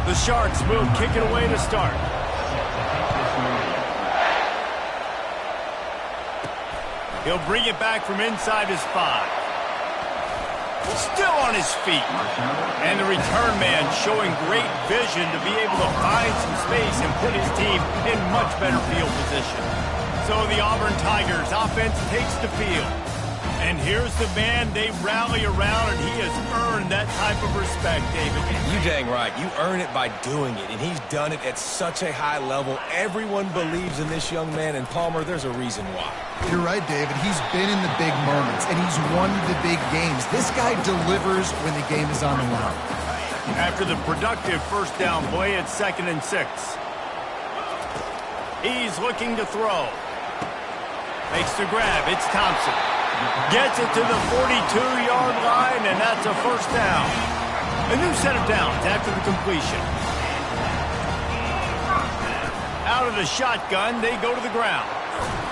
The Sharks will kick it away to start. He'll bring it back from inside his 5. Still on his feet. And the return man showing great vision to be able to find some space and put his team in much better field position. So the Auburn Tigers offense takes the field. And here's the man they rally around, and he has earned that type of respect, David. You dang right. You earn it by doing it, and he's done it at such a high level. Everyone believes in this young man, and Palmer, there's a reason why. You're right, David. He's been in the big moments, and he's won the big games. This guy delivers when the game is on the line. After the productive first down play, it's 2nd and 6. He's looking to throw. Makes the grab. It's Thompson. Gets it to the 42-yard line, and that's a first down. A new set of downs after the completion. Out of the shotgun, they go to the ground.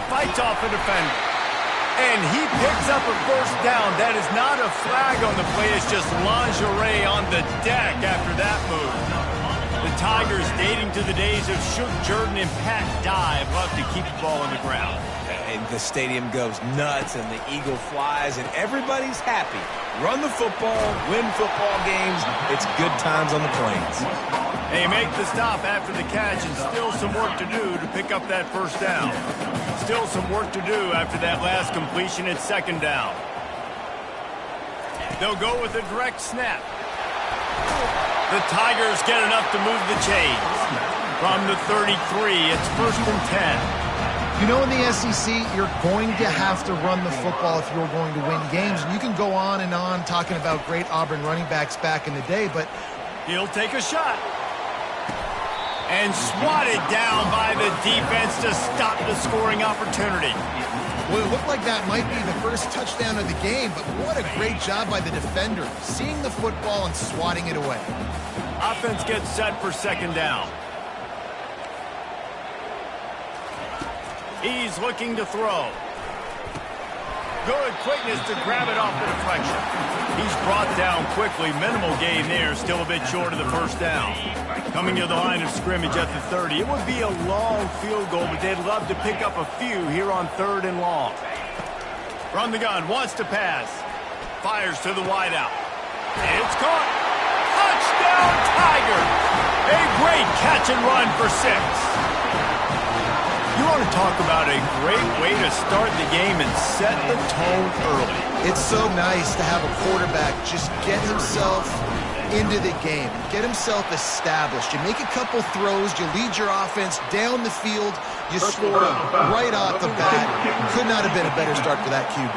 Fights off a defender. And he picks up a first down. That is not a flag on the play. It's just lingerie on the deck after that move. The Tigers, dating to the days of Shook Jordan and Pat Dye, love to keep the ball on the ground. And the stadium goes nuts, and the eagle flies, and everybody's happy. Run the football, win football games. It's good times on the plains. They make the stop after the catch, and still some work to do to pick up that first down. Still some work to do after that last completion. It's 2nd down. They'll go with a direct snap. The Tigers get enough to move the chains. From the 33, it's 1st and 10. You know, in the SEC, you're going to have to run the football if you're going to win games. And you can go on and on talking about great Auburn running backs back in the day, but he'll take a shot. And swatted down by the defense to stop the scoring opportunity. Well, it looked like that might be the first touchdown of the game, but what a great job by the defender, seeing the football and swatting it away. Offense gets set for 2nd down. He's looking to throw. Good quickness to grab it off the deflection. He's brought down quickly. Minimal gain there. Still a bit short of the first down. Coming to the line of scrimmage at the 30. It would be a long field goal, but they'd love to pick up a few here on 3rd and long. From the gun. Wants to pass. Fires to the wideout. It's caught. Touchdown, Tigers. A great catch and run for 6. You want to talk about a great way to start the game and set the tone early. It's so nice to have a quarterback just get himself into the game, get himself established. You make a couple throws, you lead your offense down the field, you score right off the bat. Could not have been a better start for that QB.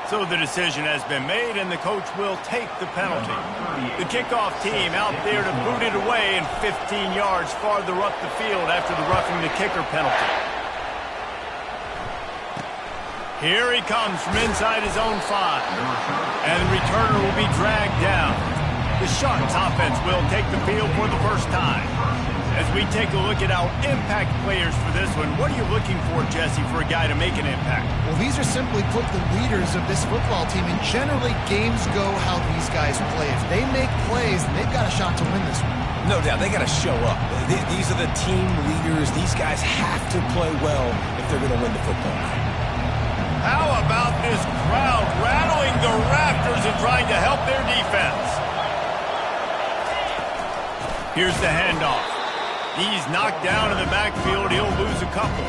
So the decision has been made, and the coach will take the penalty. The kickoff team out there to boot it away, and 15 yards farther up the field after the roughing the kicker penalty. Here he comes from inside his own 5. And the returner will be dragged down. The Sharks offense will take the field for the first time. As we take a look at our impact players for this one, what are you looking for, Jesse, for a guy to make an impact? Well, these are simply put the leaders of this football team, and generally games go how these guys play. If they make plays, then they've got a shot to win this one. No doubt, they got to show up. These are the team leaders. These guys have to play well if they're going to win the football game. How about this crowd rattling the rafters and trying to help their defense? Here's the handoff. He's knocked down in the backfield. He'll lose a couple.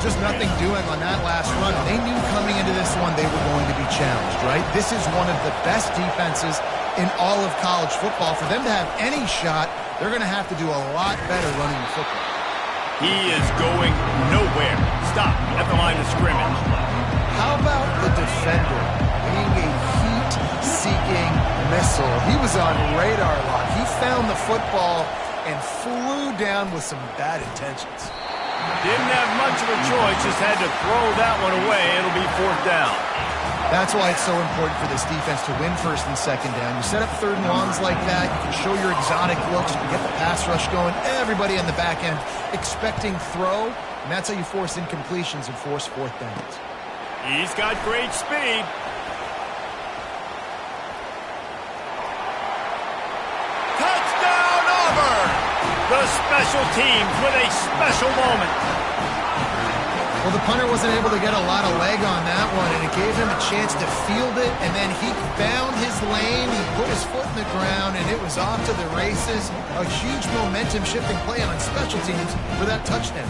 Just nothing doing on that last run. They knew coming into this one they were going to be challenged, right? This is one of the best defenses in all of college football. For them to have any shot, they're going to have to do a lot better running the football. He is going nowhere. Stop at the line of scrimmage. How about the defender being a heat-seeking missile? He was on radar lock. He found the football and flew down with some bad intentions. Didn't have much of a choice, just had to throw that one away. It'll be 4th down. That's why it's so important for this defense to win 1st and 2nd down. You set up 3rd and longs like that, you can show your exotic looks, you can get the pass rush going, everybody on the back end expecting throw, and that's how you force incompletions and force 4th downs. He's got great speed. the special teams with a special moment. Well, the punter wasn't able to get a lot of leg on that one, and it gave him a chance to field it, and then he found his lane, he put his foot in the ground, and it was off to the races. A huge momentum-shifting play on special teams for that touchdown.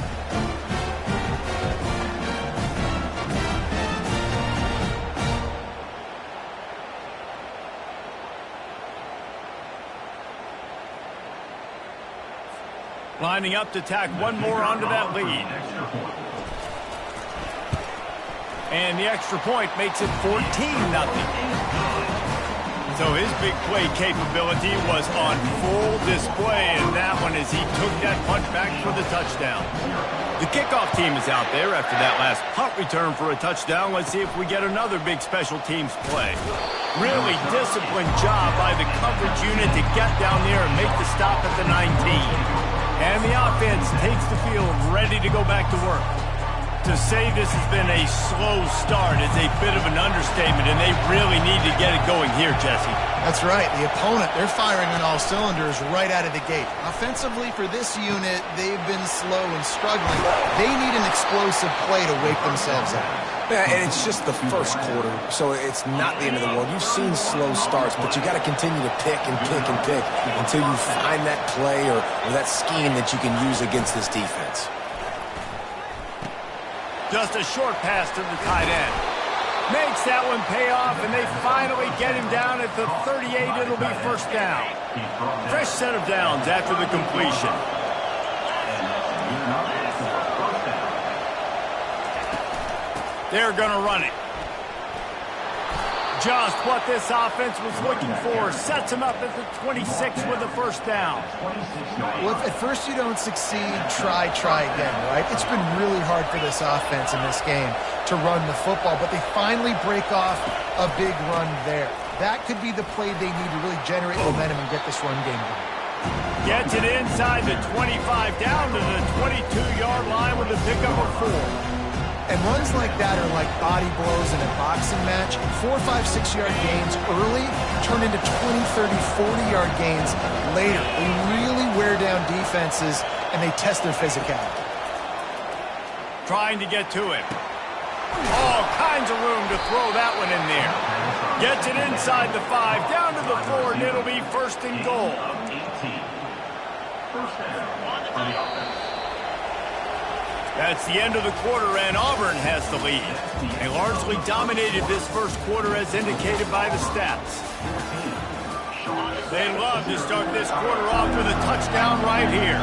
Lining up to tack one more onto that lead. And the extra point makes it 14-0. So his big play capability was on full display in that one as he took that punt back for the touchdown. The kickoff team is out there after that last punt return for a touchdown. Let's see if we get another big special teams play. Really disciplined job by the coverage unit to get down there and make the stop at the 19. And the offense takes the field ready to go back to work. To say this has been a slow start is a bit of an understatement, and they really need to get it going here, Jesse. That's right. The opponent, they're firing on all cylinders right out of the gate. Offensively, for this unit, they've been slow and struggling. They need an explosive play to wake themselves up. Yeah, and it's just the first quarter, so it's not the end of the world. You've seen slow starts, but you got to continue to pick and pick and pick until you find that play or that scheme that you can use against this defense. Just a short pass to the tight end. Makes that one pay off, and they finally get him down at the 38. It'll be first down. Fresh set of downs after the completion. They're going to run it. Just what this offense was looking for. Sets him up at the 26 with a first down. Well, if at first you don't succeed, try again, right? It's been really hard for this offense in this game to run the football, but they finally break off a big run there. That could be the play they need to really generate momentum and get this run game going. Gets it inside the 25, down to the 22-yard line with a pickup of 4. And runs like that are like body blows in a boxing match. 4, 5, 6-yard gains early turn into 20, 30, 40-yard gains later. They really wear down defenses, and they test their physicality. Trying to get to him. All kinds of room to throw that one in there. Gets it inside the 5, down to the 4, and it'll be first and goal. That's the end of the quarter, and Auburn has the lead. They largely dominated this first quarter as indicated by the stats. They love to start this quarter off with a touchdown right here.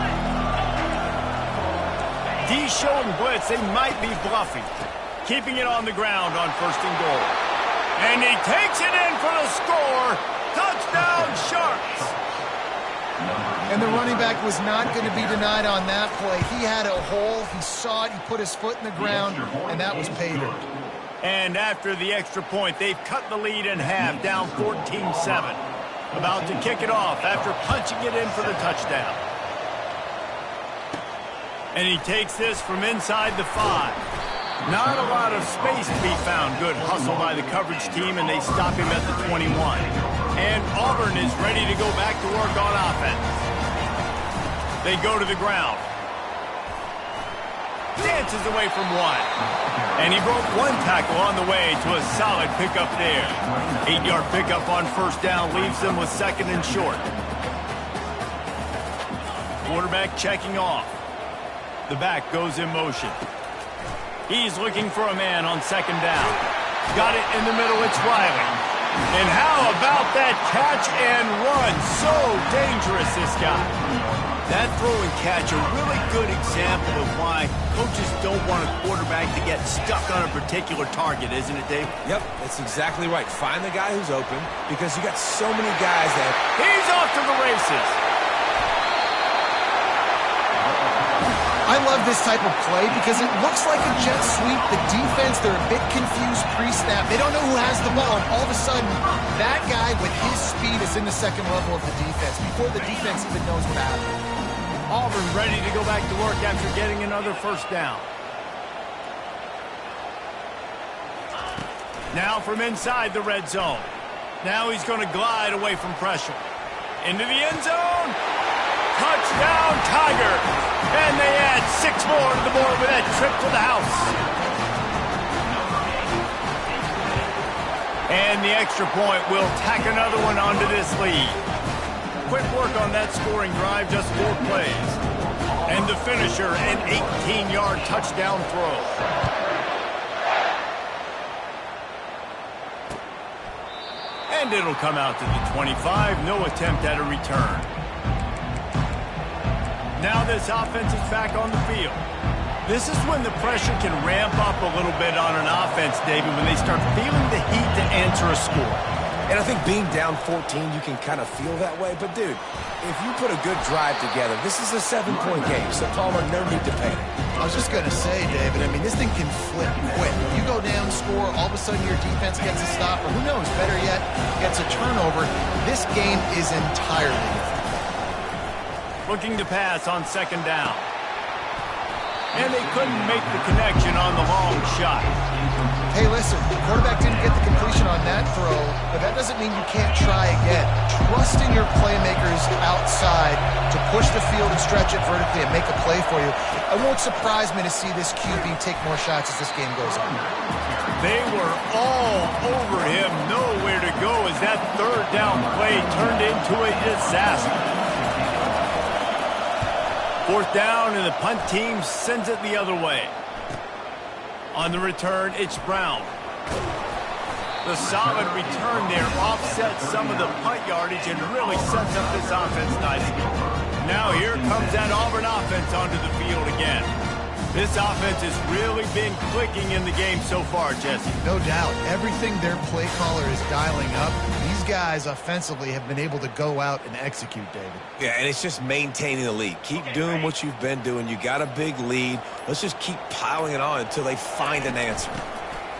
D showing blitz, they might be bluffing. Keeping it on the ground on first and goal. And he takes it in for the score. Touchdown, Sharks! And the running back was not going to be denied on that play. He had a hole, he saw it, he put his foot in the ground, and that was pay dirt. And after the extra point, they've cut the lead in half, down 14-7. About to kick it off after punching it in for the touchdown. And he takes this from inside the 5. Not a lot of space to be found. Good hustle by the coverage team, and they stop him at the 21. And Auburn is ready to go back to work on offense. They go to the ground. Dances away from one. And he broke one tackle on the way to a solid pickup there. 8-yard pickup on first down leaves them with second and short. Quarterback checking off. The back goes in motion. He's looking for a man on second down. Got it in the middle, it's Riley. And how about that catch and run? So dangerous, this guy. That throw and catch, a really good example of why coaches don't want a quarterback to get stuck on a particular target, isn't it, Dave? Yep, that's exactly right. Find the guy who's open because you got so many guys that... He's off to the races. I love this type of play because it looks like a jet sweep. The defense, they're a bit confused pre-snap. They don't know who has the ball. And all of a sudden, that guy with his speed is in the second level of the defense before the defense even knows what happened. Auburn ready to go back to work after getting another first down. Now from inside the red zone. Now he's going to glide away from pressure. Into the end zone. Touchdown! Touchdown, Tiger. And they add 6 more to the board with that trip to the house. And the extra point will tack another one onto this lead. Quick work on that scoring drive, just 4 plays. And the finisher, an 18-yard touchdown throw. And it'll come out to the 25. No attempt at a return. Now this offense is back on the field. This is when the pressure can ramp up a little bit on an offense, David, when they start feeling the heat to answer a score. And I think being down 14, you can kind of feel that way. But, dude, if you put a good drive together, this is a 7-point game. So, Palmer, no need to panic. I was just going to say, David, I mean, this thing can flip quick. You go down, score, all of a sudden your defense gets a stop, or who knows, better yet, gets a turnover. This game is entirely different. Looking to pass on 2nd down. And they couldn't make the connection on the long shot. Hey, listen, the quarterback didn't get the completion on that throw, but that doesn't mean you can't try again. Trust in your playmakers outside to push the field and stretch it vertically and make a play for you. It won't surprise me to see this QB take more shots as this game goes on. They were all over him, nowhere to go as that 3rd down play turned into a disaster. 4th down, and the punt team sends it the other way. On the return, it's Brown. The solid return there offsets some of the punt yardage and really sets up this offense nicely. Now here comes that Auburn offense onto the field again. This offense has really been clicking in the game so far, Jesse. No doubt. Everything their play caller is dialing up, these guys offensively have been able to go out and execute, David. Yeah, and it's just maintaining the lead. Keep doing what you've been doing. You got a big lead. Let's just keep piling it on until they find an answer.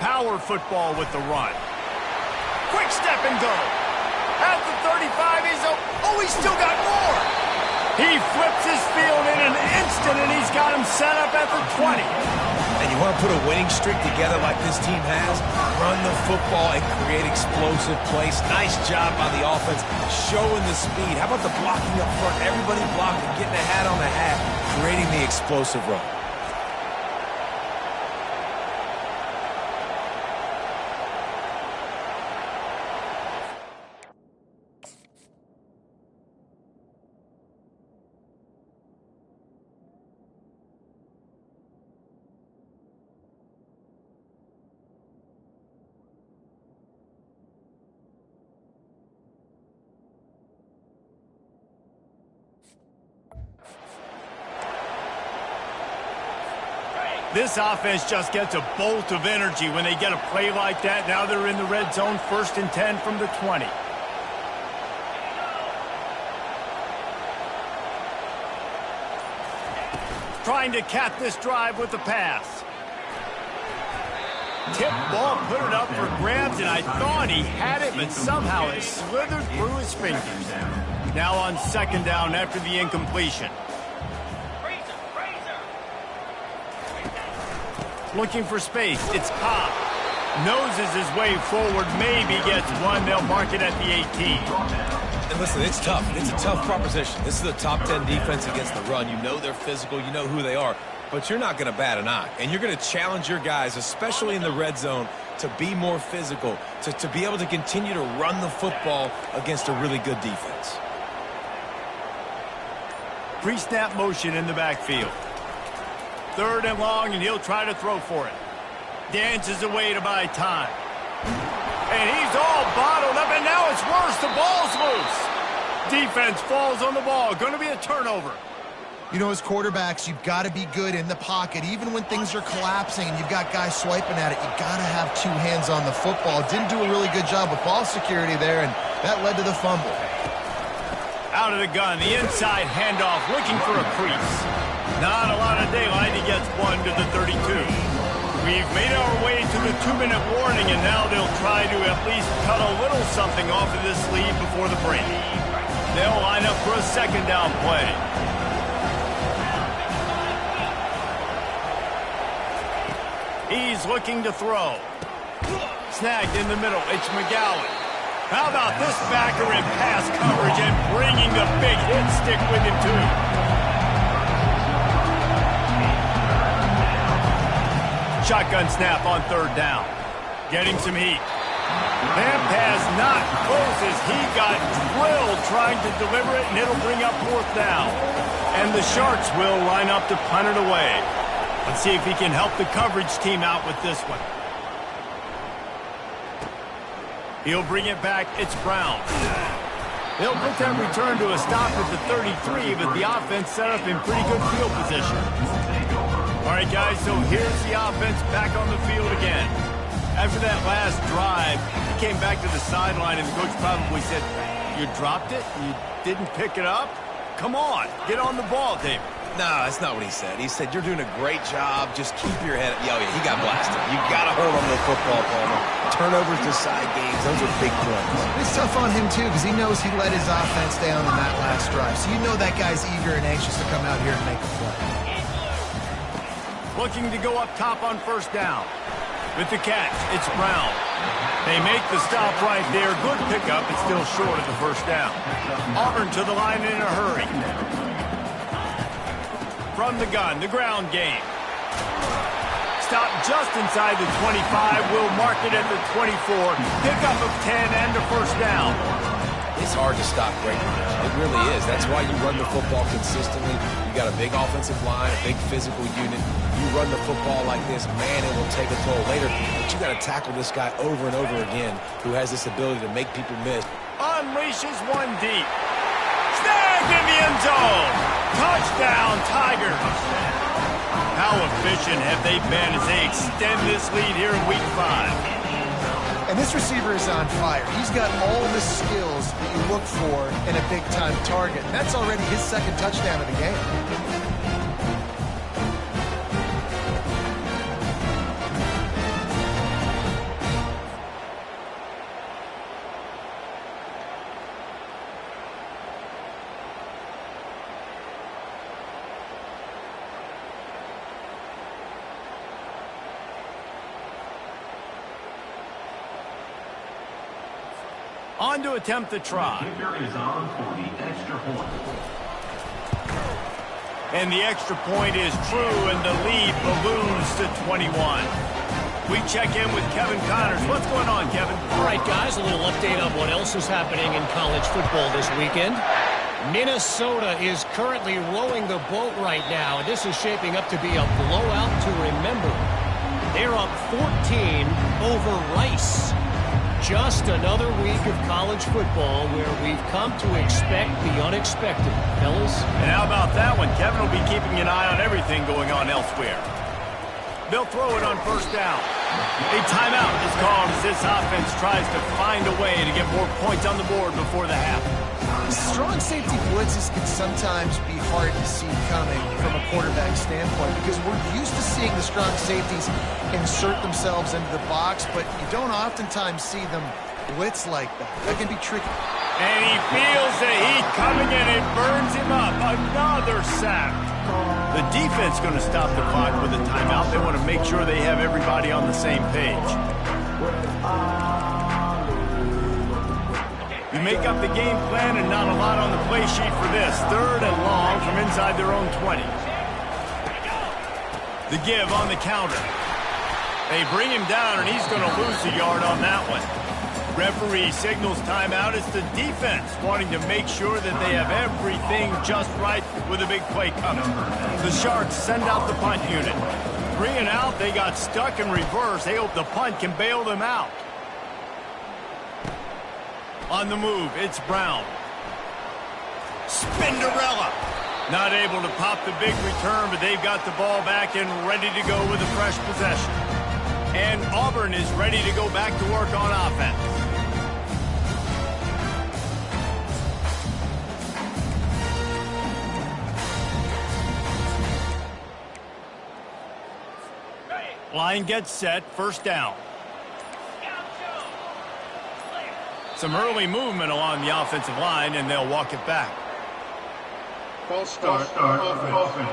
Power football with the run. Quick step and go. At the 35, he's still got more. He flips his field in an instant, and he's got him set up at the 20. And you want to put a winning streak together like this team has? Run the football and create explosive plays. Nice job by the offense, showing the speed. How about the blocking up front? Everybody blocking, getting a hat on the hat, creating the explosive run. This offense just gets a bolt of energy when they get a play like that. Now they're in the red zone, 1st and 10 from the 20. Trying to cap this drive with the pass. Tip ball, put it up for grabs, and I thought he had it, but somehow it slithered through his fingers. Now on 2nd down after the incompletion. Looking for space. It's Cobb. Noses his way forward. Maybe gets one. They'll mark it at the 18. And listen, it's tough. It's a tough proposition. This is a top 10 defense against the run. You know they're physical. You know who they are. But you're not going to bat an eye. And you're going to challenge your guys, especially in the red zone, to be more physical, to be able to continue to run the football against a really good defense. Pre-snap motion in the backfield. 3rd and long, and he'll try to throw for it. Dances away to buy time. And he's all bottled up, and now it's worse. The ball's loose. Defense falls on the ball. Going to be a turnover. You know, as quarterbacks, you've got to be good in the pocket. Even when things are collapsing and you've got guys swiping at it, you've got to have 2 hands on the football. Didn't do a really good job with ball security there, and that led to the fumble. Out of the gun, the inside handoff, looking for a crease. Not a lot of daylight. He gets one to the 32. We've made our way to the 2-minute warning, and now they'll try to at least cut a little something off of this lead before the break. They'll line up for a 2nd down play. He's looking to throw. Snagged in the middle. It's McGowan. How about this backer in pass coverage and bringing the big hit stick with him, too? Shotgun snap on third down. Getting some heat. That pass not close as he got drilled trying to deliver it, and it'll bring up fourth down. And the Sharks will line up to punt it away. Let's see if he can help the coverage team out with this one. He'll bring it back. It's Brown. They'll put that return to a stop at the 33, but the offense set up in pretty good field position. All right, guys, so here's the offense back on the field again. After that last drive, he came back to the sideline, and the coach probably said, "You dropped it? You didn't pick it up? Come on, get on the ball, David." No, that's not what he said. He said, "You're doing a great job. Just keep your head up." Yeah, he got blasted. You got to hold on to the football, Palmer. Turnovers decide games. Those are big plays. It's tough on him, too, because he knows he let his offense down in that last drive. So you know that guy's eager and anxious to come out here and make a play. Looking to go up top on first down. With the catch, it's Brown. They make the stop right there. Good pickup, but still short of the first down. Auburn to the line in a hurry. From the gun, the ground game. Stop just inside the 25. We'll mark it at the 24. Pickup of 10 and a first down. It's hard to stop great now. It really is. That's why you run the football consistently. You got a big offensive line, a big physical unit. You run the football like this, man, it will take a toll later. But you got to tackle this guy over and over again who has this ability to make people miss. Unleashes one deep. Snagged in the end zone. Touchdown, Tigers. How efficient have they been as they extend this lead here in Week 5? And this receiver is on fire. He's got all the skills that you look for in a big-time target. That's already his second touchdown of the game. On to attempt the try. And the extra point is true, and the lead balloons to 21. We check in with Kevin Connors. What's going on, Kevin? All right, guys, a little update on what else is happening in college football this weekend. Minnesota is currently rowing the boat right now, and this is shaping up to be a blowout to remember. They're up 14 over Rice. Just another week of college football where we've come to expect the unexpected, fellas. And how about that one? Kevin will be keeping an eye on everything going on elsewhere. They'll throw it on first down. A timeout is called as this offense tries to find a way to get more points on the board before the half. Strong safety blitzes can sometimes be hard to see coming from a quarterback standpoint because we're used to seeing the strong safeties insert themselves into the box, but you don't oftentimes see them blitz like that. That can be tricky. And he feels the heat coming in. It burns him up. Another sack. The defense going to stop the clock with a timeout. They want to make sure they have everybody on the same page. You make up the game plan and not a lot on the play sheet for this. Third and long from inside their own 20. The give on the counter. They bring him down, and he's going to lose a yard on that one. Referee signals timeout. It's the defense wanting to make sure that they have everything just right with a big play coming. The Sharks send out the punt unit. 3 and out, they got stuck in reverse. They hope the punt can bail them out. On the move, it's Brown. Spinderella. Not able to pop the big return, but they've got the ball back and ready to go with a fresh possession. And Auburn is ready to go back to work on offense. Line gets set, first down. Some early movement along the offensive line, and they'll walk it back. False start offense.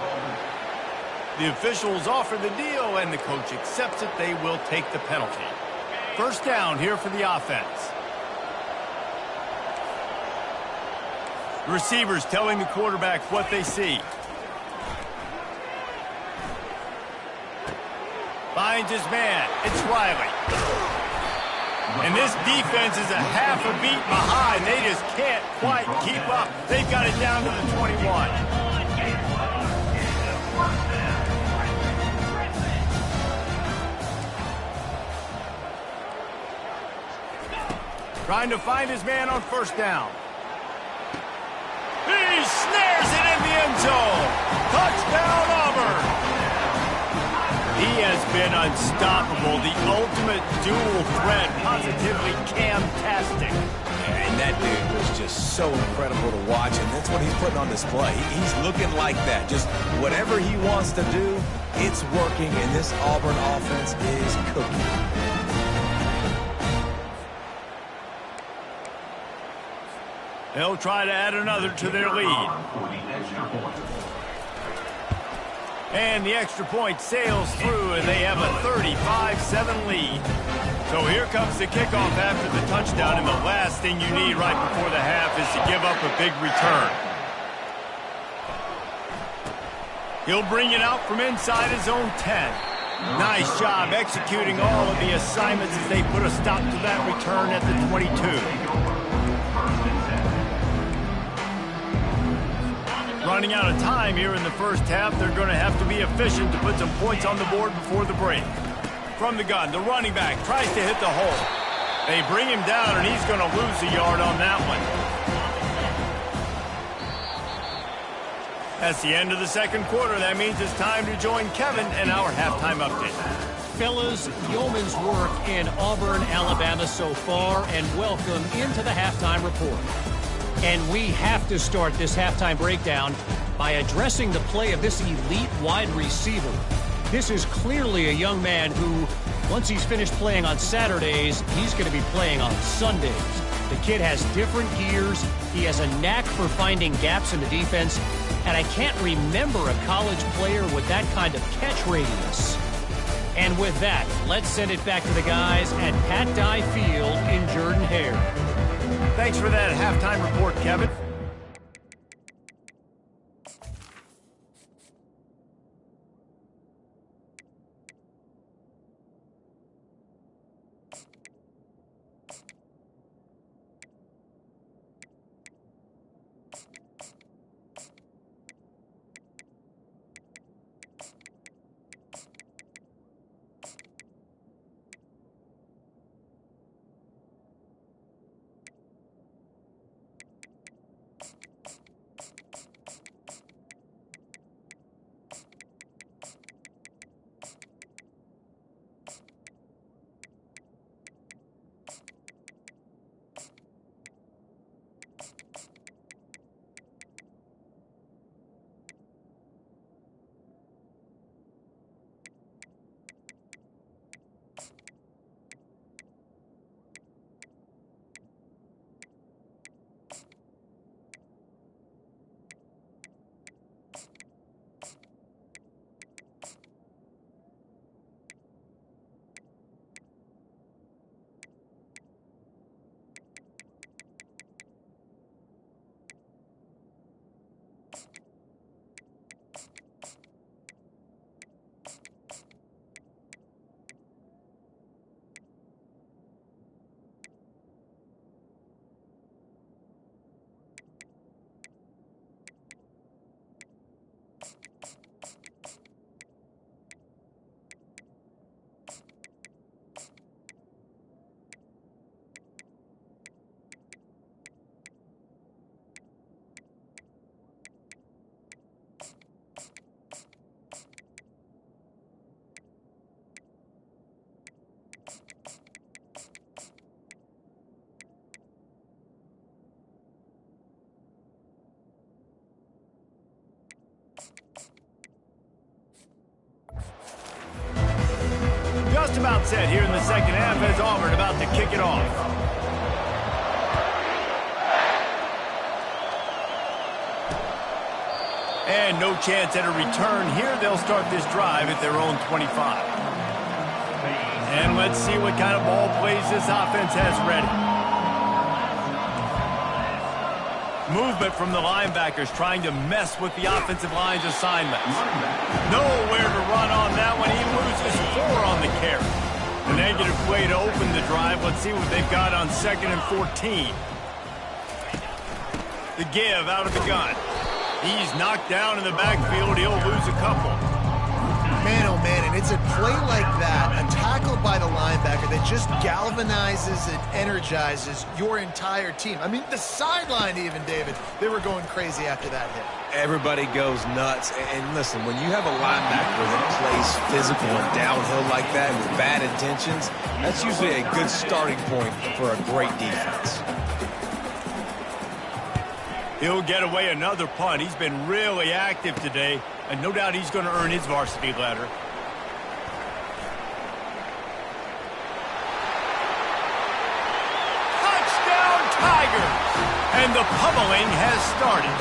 The officials offer the deal, and the coach accepts it. They will take the penalty. First down here for the offense. Receivers telling the quarterback what they see. Finds his man. It's Riley. And this defense is a half a beat behind. They just can't quite keep up. They've got it down to the 21. Trying to find his man on first down. He snares it in the end zone. Touchdown, Auburn. He has been unstoppable. The ultimate dual threat. Positively Cam-tastic. And that dude was just so incredible to watch, and that's what he's putting on display. He's looking like that. Just whatever he wants to do, it's working, and this Auburn offense is cooking. They'll try to add another to their lead. And the extra point sails through, and they have a 35-7 lead. So here comes the kickoff after the touchdown, and the last thing you need right before the half is to give up a big return. He'll bring it out from inside his own 10. Nice job executing all of the assignments as they put a stop to that return at the 22. Running out of time here in the first half. They're going to have to be efficient to put some points on the board before the break. From the gun, the running back tries to hit the hole. They bring him down, and he's going to lose a yard on that one. That's the end of the second quarter. That means it's time to join Kevin in our halftime update. Fellas, yeoman's work in Auburn, Alabama so far, and welcome into the halftime report. And we have to start this halftime breakdown by addressing the play of this elite wide receiver. This is clearly a young man who, once he's finished playing on Saturdays, he's going to be playing on Sundays. The kid has different gears. He has a knack for finding gaps in the defense. And I can't remember a college player with that kind of catch radius. And with that, let's send it back to the guys at Pat Dye Field in Jordan-Hare. Thanks for that halftime report, Kevin. Just about set here in the second half as Auburn about to kick it off. And no chance at a return here. They'll start this drive at their own 25. And let's see what kind of ball plays this offense has ready. Movement from the linebackers trying to mess with the offensive line's assignments. Nowhere to run on that one. He loses 4 on the carry. A negative play to open the drive. Let's see what they've got on 2nd and 14. The give out of the gun. He's knocked down in the backfield. He'll lose a couple. Man, oh man, and it's a play like that, a tackle by the linebacker that just galvanizes and energizes your entire team. I mean, the sideline even, David, they were going crazy after that hit. Everybody goes nuts. And listen, when you have a linebacker that plays physical and downhill like that with bad intentions, that's usually a good starting point for a great defense. He'll get away another punt. He's been really active today, and no doubt he's going to earn his varsity letter. Touchdown, Tigers! And the pummeling has started.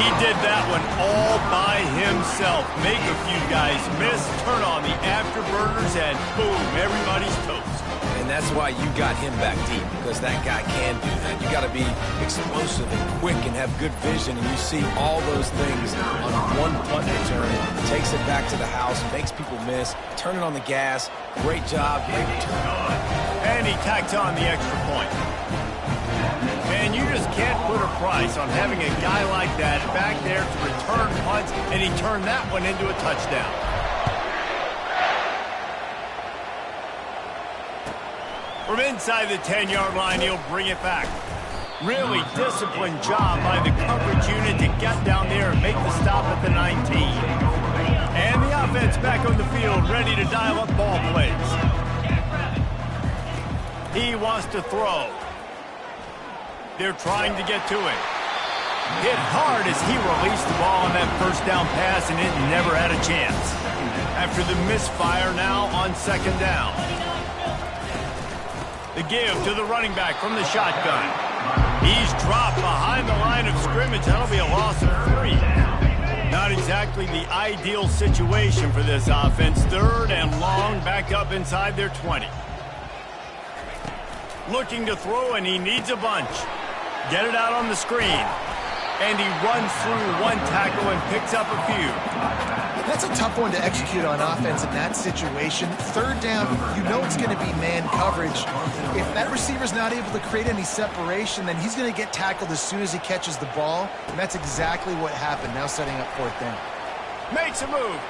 He did that one all by himself. Make a few guys miss, turn on the afterburners, and boom, everybody's toast. And that's why you got him back deep, because that guy can do that. You got to be explosive and quick and have good vision, and you see all those things on one punt return. Takes it back to the house, makes people miss, turning on the gas. Great job, great return. And he tacks on the extra point. And you just can't put a price on having a guy like that back there to return punts, and he turned that one into a touchdown. From inside the 10-yard line, he'll bring it back. Really disciplined job by the coverage unit to get down there and make the stop at the 19. And the offense back on the field, ready to dial up ball plays. He wants to throw. They're trying to get to it. Hit hard as he released the ball on that first down pass, and it never had a chance. After the misfire now on 2nd down. The give to the running back from the shotgun. He's dropped behind the line of scrimmage. That'll be a loss of 3. Not exactly the ideal situation for this offense. 3rd and long, back up inside their 20. Looking to throw, and he needs a bunch. Get it out on the screen. And he runs through one tackle and picks up a few. That's a tough one to execute on offense in that situation. 3rd down, you know it's going to be man coverage. If that receiver's not able to create any separation, then he's going to get tackled as soon as he catches the ball. And that's exactly what happened, now setting up 4th down. Makes a move.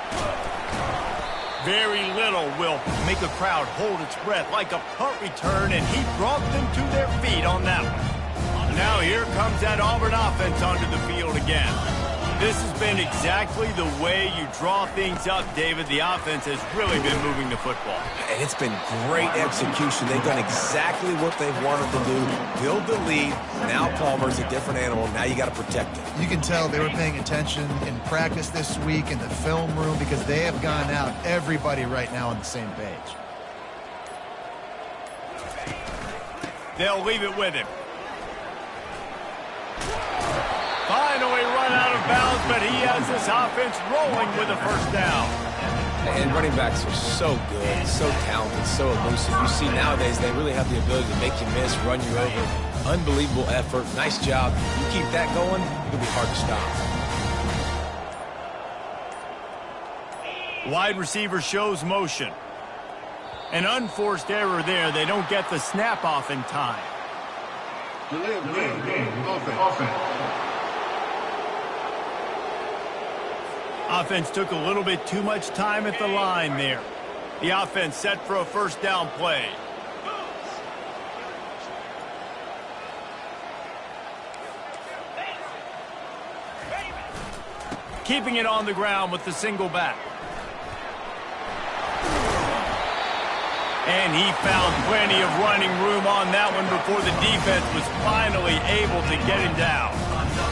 Very little will make a crowd hold its breath like a punt return, and he brought them to their feet on that one. Now here comes that Auburn offense onto the field again. This has been exactly the way you draw things up, David. The offense has really been moving the football. And it's been great execution. They've done exactly what they've wanted to do. Build the lead. Now Palmer's a different animal. Now you got to protect him. You can tell they were paying attention in practice this week in the film room because they have gone out, everybody right now on the same page. They'll leave it with him. Finally run out of bounds, but he has this offense rolling with a 1st down. And running backs are so good, so talented, so elusive. You see nowadays they really have the ability to make you miss, run you over. Unbelievable effort. Nice job. You keep that going, it'll be hard to stop. Wide receiver shows motion. An unforced error there. They don't get the snap off in time. Delay of game. Offense. Offense took a little bit too much time at the line there. The offense set for a 1st down play. Keeping it on the ground with the single back. And he found plenty of running room on that one before the defense was finally able to get him down.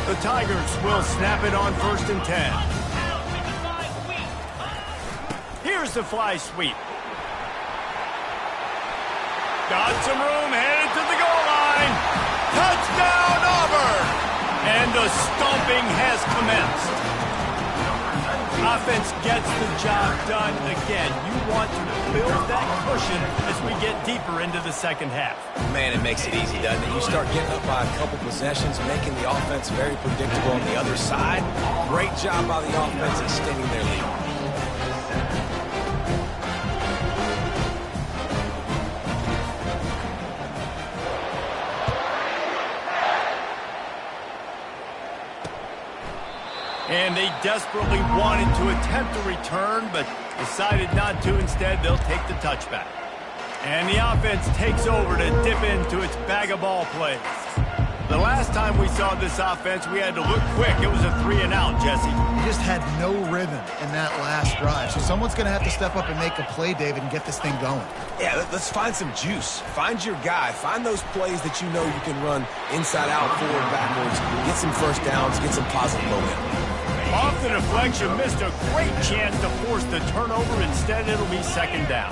The Tigers will snap it on 1st and 10. Here's the fly sweep. Got some room, headed to the goal line. Touchdown, Auburn! And the stomping has commenced. Offense gets the job done again. You want to build that cushion as we get deeper into the second half. Man, it makes it easy, doesn't it? You start getting up by a couple possessions, making the offense very predictable on the other side. Great job by the offense extending their lead. And they desperately wanted to attempt a return, but decided not to. Instead, they'll take the touchback. And the offense takes over to dip into its bag of ball plays. The last time we saw this offense, we had to look quick. It was a 3-and-out, Jesse. He just had no rhythm in that last drive. So someone's going to have to step up and make a play, David, and get this thing going. Yeah, let's find some juice. Find your guy. Find those plays that you know you can run inside out, forward, backwards. Get some first downs. Get some positive momentum. Off the deflection, missed a great chance to force the turnover. Instead, it'll be second down.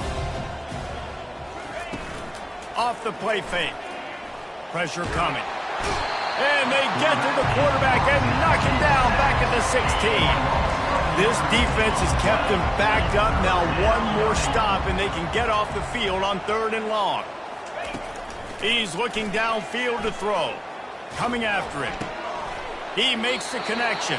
Off the play fake. Pressure coming. And they get to the quarterback and knock him down back at the 16. This defense has kept them backed up. Now one more stop and they can get off the field on 3rd and long. He's looking downfield to throw. Coming after him. He makes the connection.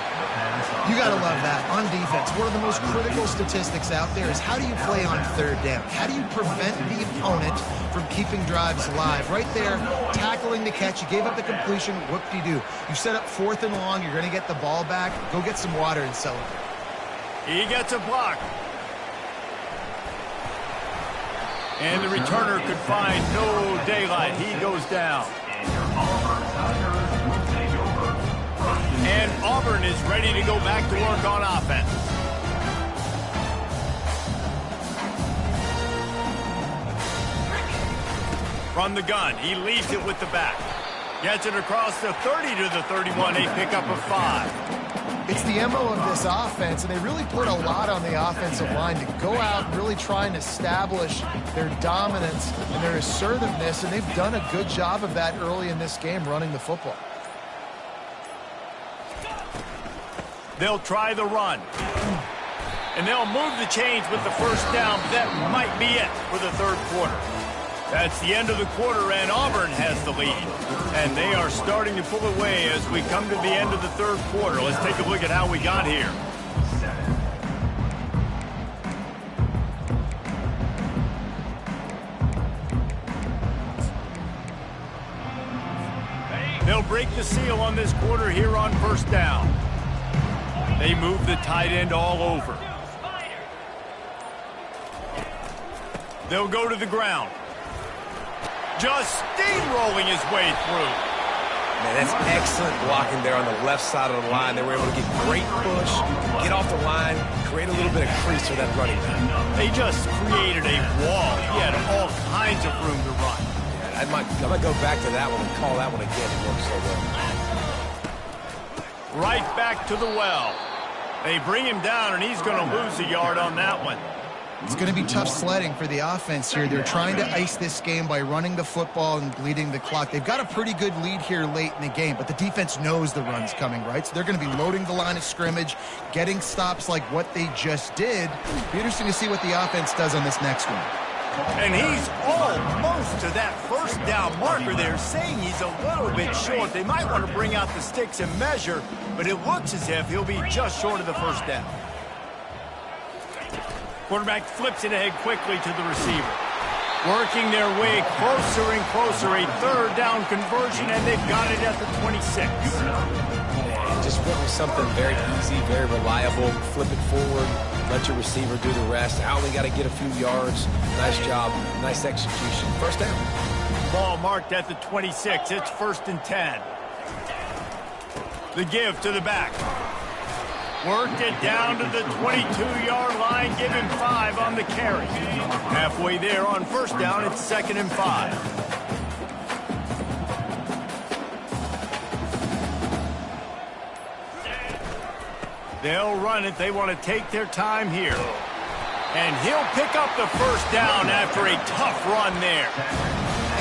You got to love that on defense. One of the most critical statistics out there is how do you play on 3rd down? How do you prevent the opponent from keeping drives alive? Right there, tackling the catch. You gave up the completion. What do? You set up 4th and long. You're going to get the ball back. Go get some water and celebrate. He gets a block. And the returner could find no daylight. He goes down. And Auburn is ready to go back to work on offense. From the gun, he leaves it with the back. Gets it across the 30 to the 31, a pickup of 5. It's the MO of this offense, and they really put a lot on the offensive line to go out and really try and establish their dominance and their assertiveness, and they've done a good job of that early in this game running the football. They'll try the run. And they'll move the chains with the first down. That might be it for the 3rd quarter. That's the end of the quarter, and Auburn has the lead. And they are starting to pull away as we come to the end of the 3rd quarter. Let's take a look at how we got here. They'll break the seal on this quarter here on 1st down. They move the tight end all over. They'll go to the ground. Just steamrolling his way through. Man, that's excellent blocking there on the left side of the line. They were able to get great push, get off the line, create a little bit of crease for that running back. They just created a wall. He had all kinds of room to run. Yeah, I might go back to that one and call that one again. It worked so well. Right back to the well. They bring him down, and he's going to lose a yard on that one. It's going to be tough sledding for the offense here. They're trying to ice this game by running the football and bleeding the clock. They've got a pretty good lead here late in the game, but the defense knows the run's coming, right? So they're going to be loading the line of scrimmage, getting stops like what they just did. Be interesting to see what the offense does on this next one. And he's almost to that 1st down marker there, saying he's a little bit short. They might want to bring out the sticks and measure, but it looks as if he'll be just short of the 1st down. Quarterback flips it ahead quickly to the receiver. Working their way closer and closer, a 3rd down conversion, and they've got it at the 26. Just went with something very easy, very reliable. Flip it forward, let your receiver do the rest. I only got to get a few yards. Nice job, nice execution. 1st down. Ball marked at the 26. It's 1st and 10. The give to the back. Worked it down to the 22-yard line. Give him 5 on the carry. Halfway there on 1st down, it's 2nd and 5. They'll run it. They want to take their time here. And he'll pick up the 1st down after a tough run there.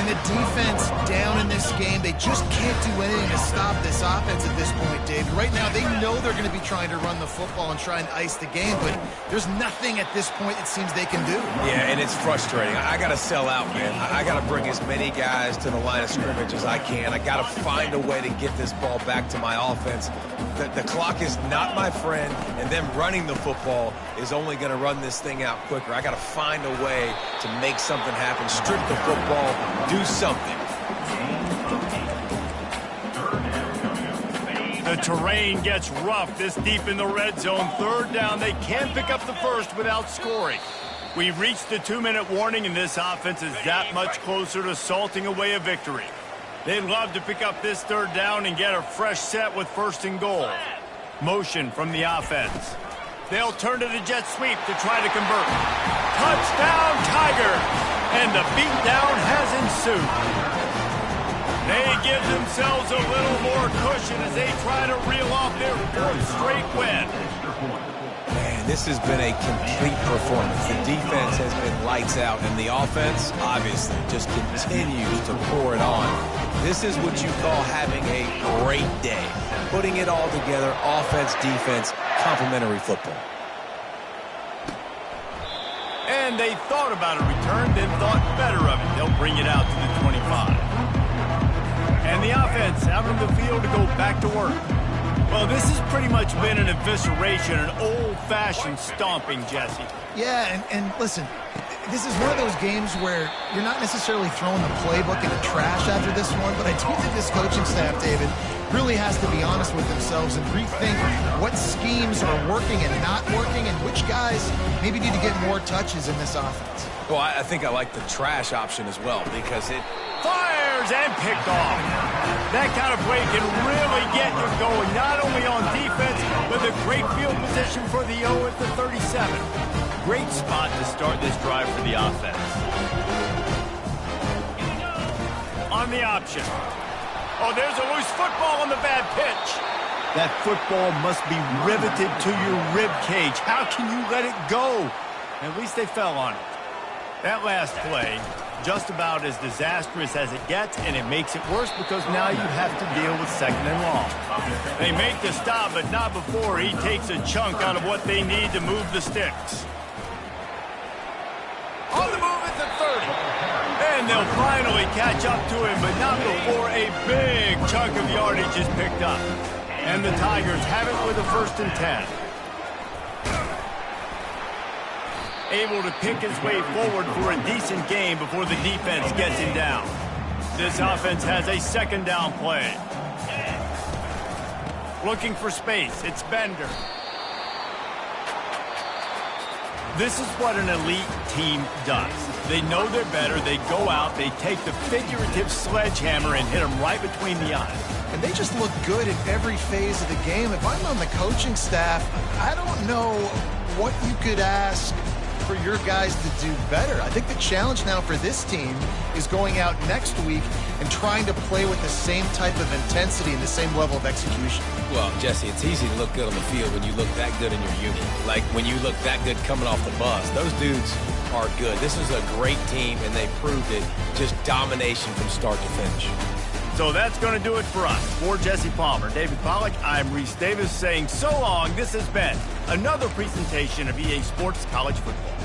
And the defense down in this game, they just can't do anything to stop this offense at this point, David. Right now, they know they're going to be trying to run the football and try and ice the game, but there's nothing at this point it seems they can do. Yeah, and it's frustrating. I got to sell out, man. I got to bring as many guys to the line of scrimmage as I can. I got to find a way to get this ball back to my offense. The clock is not my friend, and them running the football is only going to run this thing out quicker. I got to find a way to make something happen, strip the football, do something. The terrain gets rough this deep in the red zone. Third down, they can't pick up the first without scoring. We've reached the 2-minute warning, and this offense is that much closer to salting away a victory. They'd love to pick up this third down and get a fresh set with first and goal. Motion from the offense. They'll turn to the jet sweep to try to convert. Touchdown, Tiger! And the beatdown has ensued. They give themselves a little more cushion as they try to reel off their fourth straight win. Man, this has been a complete performance. The defense has been lights out, and the offense, obviously, just continues to pour it on. This is what you call having a great day. Putting it all together, offense, defense, complementary football. And they thought about a return, then thought better of it. They'll bring it out to the 25. And the offense out on the field to go back to work. Well, this has pretty much been an evisceration, an old-fashioned stomping, Jesse. Yeah, and listen, this is one of those games where you're not necessarily throwing the playbook in the trash after this one, but I do think this coaching staff, David, really has to be honest with themselves and rethink what schemes are working and not working and which guys maybe need to get more touches in this offense. Well, I think I like the trash option as well because it fires and picked off. That kind of play can really get you going, not only on defense, but the great field position for the O at the 37. Great spot to start this drive for the offense. On the option. Oh, there's a loose football on the bad pitch. That football must be riveted to your rib cage. How can you let it go? At least they fell on it. That last play, just about as disastrous as it gets, and it makes it worse because now you have to deal with second and long. They make the stop, but not before he takes a chunk out of what they need to move the sticks. On the move at the 30. And they'll finally catch up to him, but not before a big chunk of yardage is picked up. And the Tigers have it with a 1st and 10. Able to pick his way forward for a decent game before the defense gets him down. This offense has a 2nd down play. Looking for space, it's Bender. This is what an elite team does. They know they're better, they go out, they take the figurative sledgehammer and hit them right between the eyes. And they just look good in every phase of the game. If I'm on the coaching staff, I don't know what you could ask for your guys to do better. I think the challenge now for this team is going out next week and trying to play with the same type of intensity and the same level of execution. Well, Jesse, it's easy to look good on the field when you look that good in your unit. Like when you look that good coming off the bus. Those dudes are good. This is a great team, and they proved it. Just domination from start to finish. So that's going to do it for us. For Jesse Palmer, David Pollack, I'm Reese Davis saying so long. This has been another presentation of EA Sports College Football.